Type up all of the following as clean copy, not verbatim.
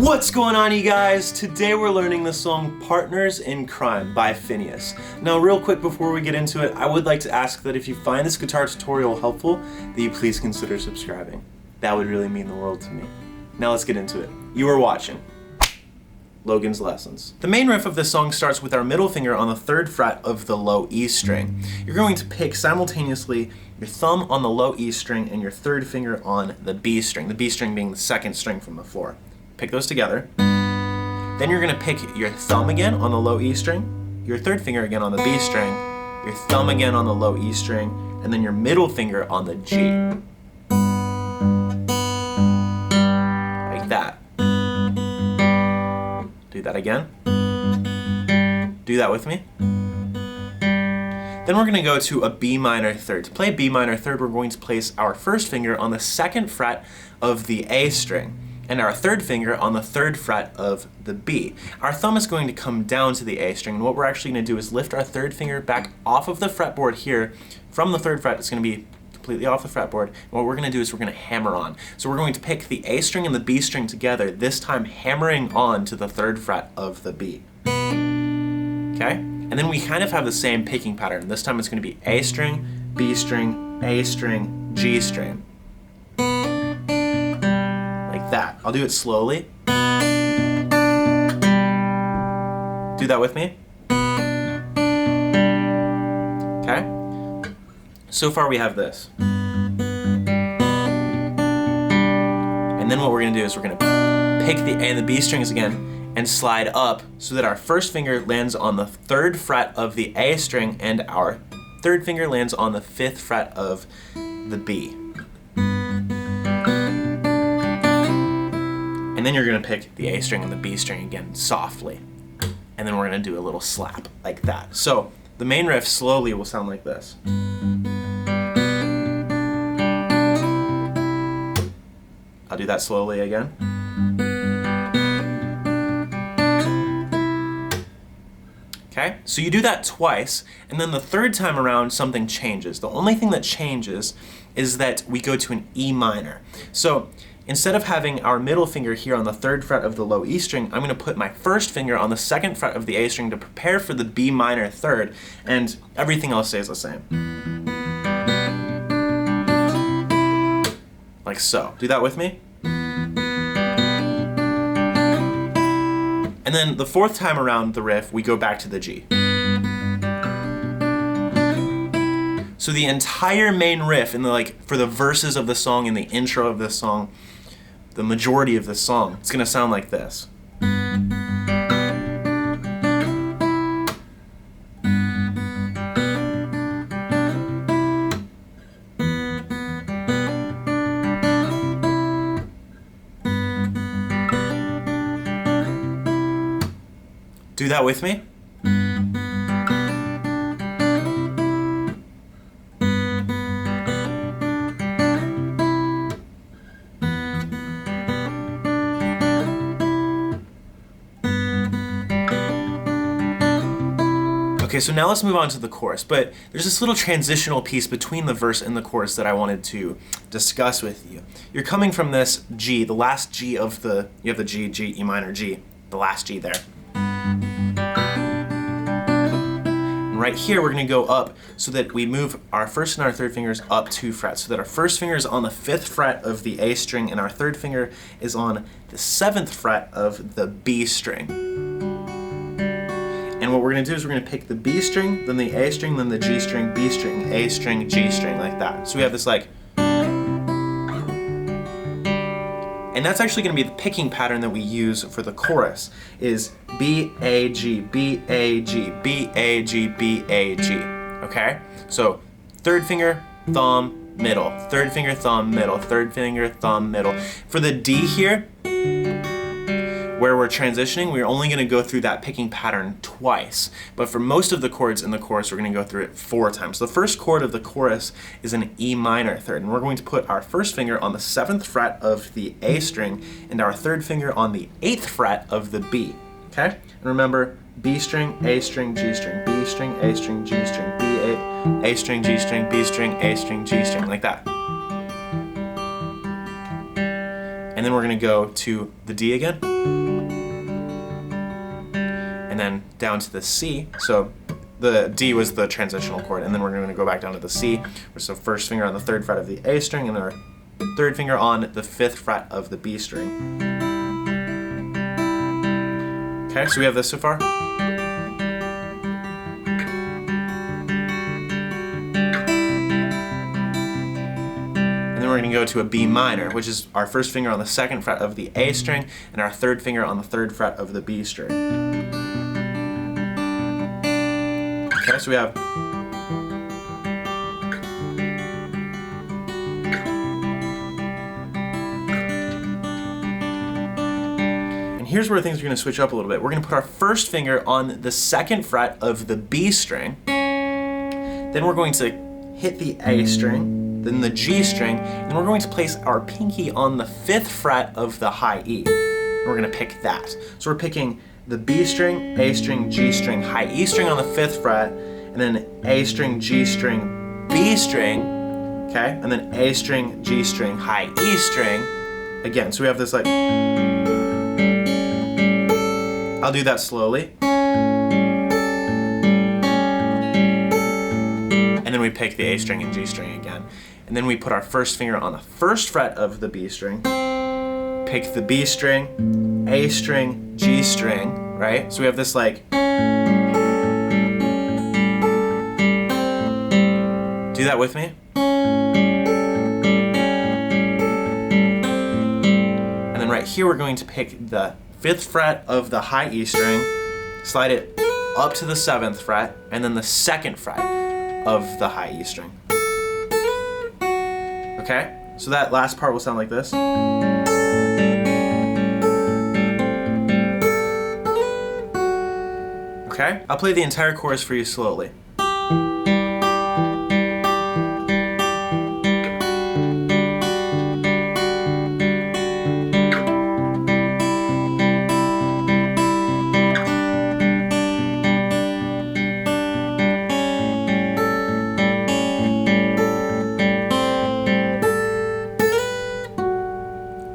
What's going on, you guys? Today we're learning the song Partners in Crime by FINNEAS. Now real quick before we get into it, I would like to ask that if you find this guitar tutorial helpful, that you please consider subscribing. That would really mean the world to me. Now let's get into it. You are watching Logan's Lessons. The main riff of this song starts with our middle finger on the 3rd fret of the low E string. You're going to pick simultaneously your thumb on the low E string and your 3rd finger on the B string, the B string being the 2nd string from the floor. Pick those together. Then you're going to pick your thumb again on the low E string, your 3rd finger again on the B string, your thumb again on the low E string, and then your middle finger on the G. Like that. Do that again. Do that with me. Then we're going to go to a B minor 3rd. To play B minor 3rd, we're going to place our 1st finger on the 2nd fret of the A string and our 3rd finger on the 3rd fret of the B. Our thumb is going to come down to the A string, and what we're actually going to do is lift our 3rd finger back off of the fretboard here. From the 3rd fret, it's going to be completely off the fretboard, and what we're going to do is we're going to hammer on. So we're going to pick the A string and the B string together, this time hammering on to the 3rd fret of the B. Okay? And then we kind of have the same picking pattern. This time it's going to be A string, B string, A string, G string. Like that. I'll do it slowly. Do that with me. Okay? So far we have this. And then what we're going to do is we're going to pick the A and the B strings again and slide up so that our 1st finger lands on the 3rd fret of the A string and our 3rd finger lands on the 5th fret of the B. And then you're going to pick the A string and the B string again softly. And then we're going to do a little slap like that. So the main riff slowly will sound like this. I'll do that slowly again. Okay, so you do that twice, and then the 3rd time around something changes. The only thing that changes is that we go to an E minor. So instead of having our middle finger here on the 3rd fret of the low E string, I'm going to put my 1st finger on the 2nd fret of the A string to prepare for the B minor 3rd, and everything else stays the same. Like so. Do that with me. And then the 4th time around the riff, we go back to the G. So the entire main riff in the for the verses of the song and the intro of this song, the majority of this song, it's going to sound like this. Do that with me. Okay, so now let's move on to the chorus, but there's this little transitional piece between the verse and the chorus that I wanted to discuss with you. You're coming from this G, the last G of the, you have the G, G, E minor, G, the last G there. And right here we're going to go up so that we move our 1st and our 3rd fingers up 2 frets, so that our 1st finger is on the 5th fret of the A string and our 3rd finger is on the 7th fret of the B string. And what we're going to do is we're going to pick the B string, then the A string, then the G string, B string, A string, G string, like that. So we have this and that's actually going to be the picking pattern that we use for the chorus, is B, A, G, B, A, G, B, A, G, B, A, G. Okay? So 3rd finger, thumb, middle. 3rd finger, thumb, middle. 3rd finger, thumb, middle. For the D here, where we're transitioning, we're only going to go through that picking pattern twice. But for most of the chords in the chorus, we're going to go through it 4 times. So the 1st chord of the chorus is an E minor 3rd, and we're going to put our 1st finger on the 7th fret of the A string and our 3rd finger on the 8th fret of the B. Okay? And remember, B string, A string, G string, B string, A string, G string, A string, G string, B string, A string, G string, like that. And then we're gonna go to the D again. And then down to the C. So the D was the transitional chord, and then we're gonna go back down to the C, which is the first finger on the 3rd fret of the A string, and our 3rd finger on the 5th fret of the B string. Okay, so we have this so far. And then we're gonna go to a B minor, which is our 1st finger on the 2nd fret of the A string, and our 3rd finger on the 3rd fret of the B string. Okay, so we have here's where things are going to switch up a little bit. We're going to put our 1st finger on the 2nd fret of the B string. Then we're going to hit the A string, then the G string, and we're going to place our pinky on the 5th fret of the high E. And we're going to pick that. So we're picking the B string, A string, G string, high E string on the 5th fret, and then A string, G string, B string, okay? And then A string, G string, high E string. Again, so we have this like, I'll do that slowly. And then we pick the A string and G string again. And then we put our 1st finger on the 1st fret of the B string, pick the B string, A string, G string, right? So we have this like, do that with me. And then right here we're going to pick the 5th fret of the high E string, slide it up to the 7th fret, and then the 2nd fret of the high E string. Okay? So that last part will sound like this. Okay? I'll play the entire chorus for you slowly.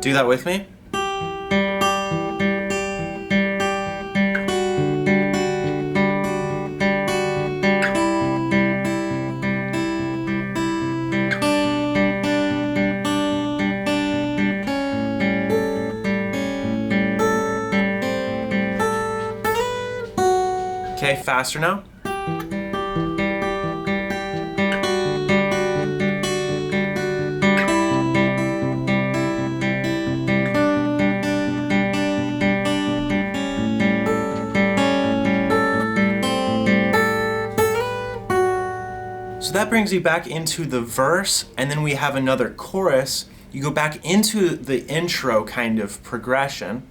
Do that with me. Okay, faster now. So that brings you back into the verse, and then we have another chorus. You go back into the intro kind of progression,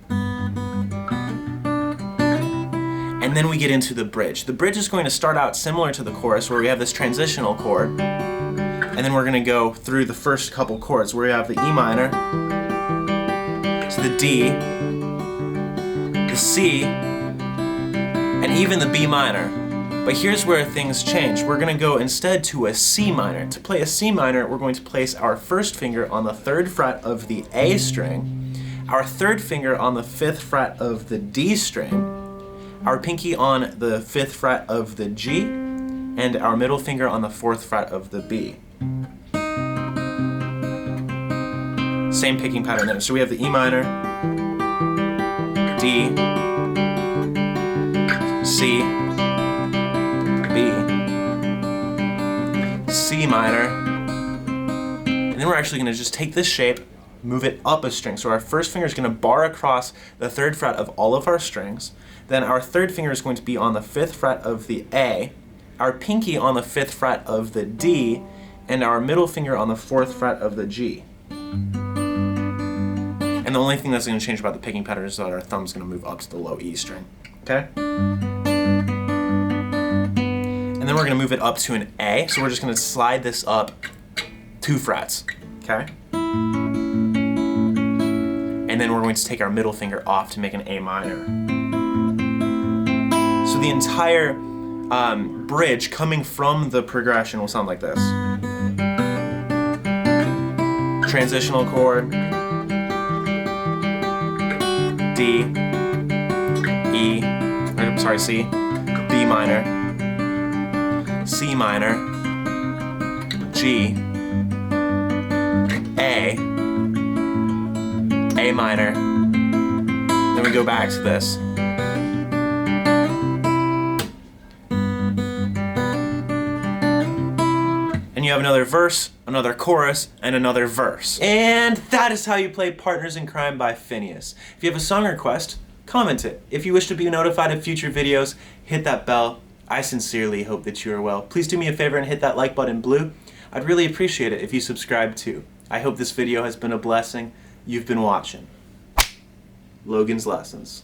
and then we get into the bridge. The bridge is going to start out similar to the chorus, where we have this transitional chord, and then we're going to go through the first couple chords, where we have the E minor, to the D, the C, and even the B minor. But here's where things change. We're going to go instead to a C minor. To play a C minor, we're going to place our 1st finger on the 3rd fret of the A string, our 3rd finger on the 5th fret of the D string, our pinky on the 5th fret of the G, and our middle finger on the 4th fret of the B. Same picking pattern there. So we have the E minor, D, C, B, C minor, and then we're actually going to just take this shape, move it up a string. So our 1st finger is going to bar across the 3rd fret of all of our strings. Then our 3rd finger is going to be on the 5th fret of the A, our pinky on the 5th fret of the D, and our middle finger on the 4th fret of the G. And the only thing that's going to change about the picking pattern is that our thumb is going to move up to the low E string. Okay? And then we're going to move it up to an A, so we're just going to slide this up 2 frets, okay? And then we're going to take our middle finger off to make an A minor. So the entire bridge coming from the progression will sound like this. Transitional chord, D, E, or sorry, C, B minor, C minor, G, A minor, then we go back to this. And you have another verse, another chorus, and another verse. And that is how you play Partners in Crime by FINNEAS. If you have a song request, comment it. If you wish to be notified of future videos, hit that bell. I sincerely hope that you are well. Please do me a favor and hit that like button blue. I'd really appreciate it if you subscribe too. I hope this video has been a blessing. You've been watching Logan's Lessons.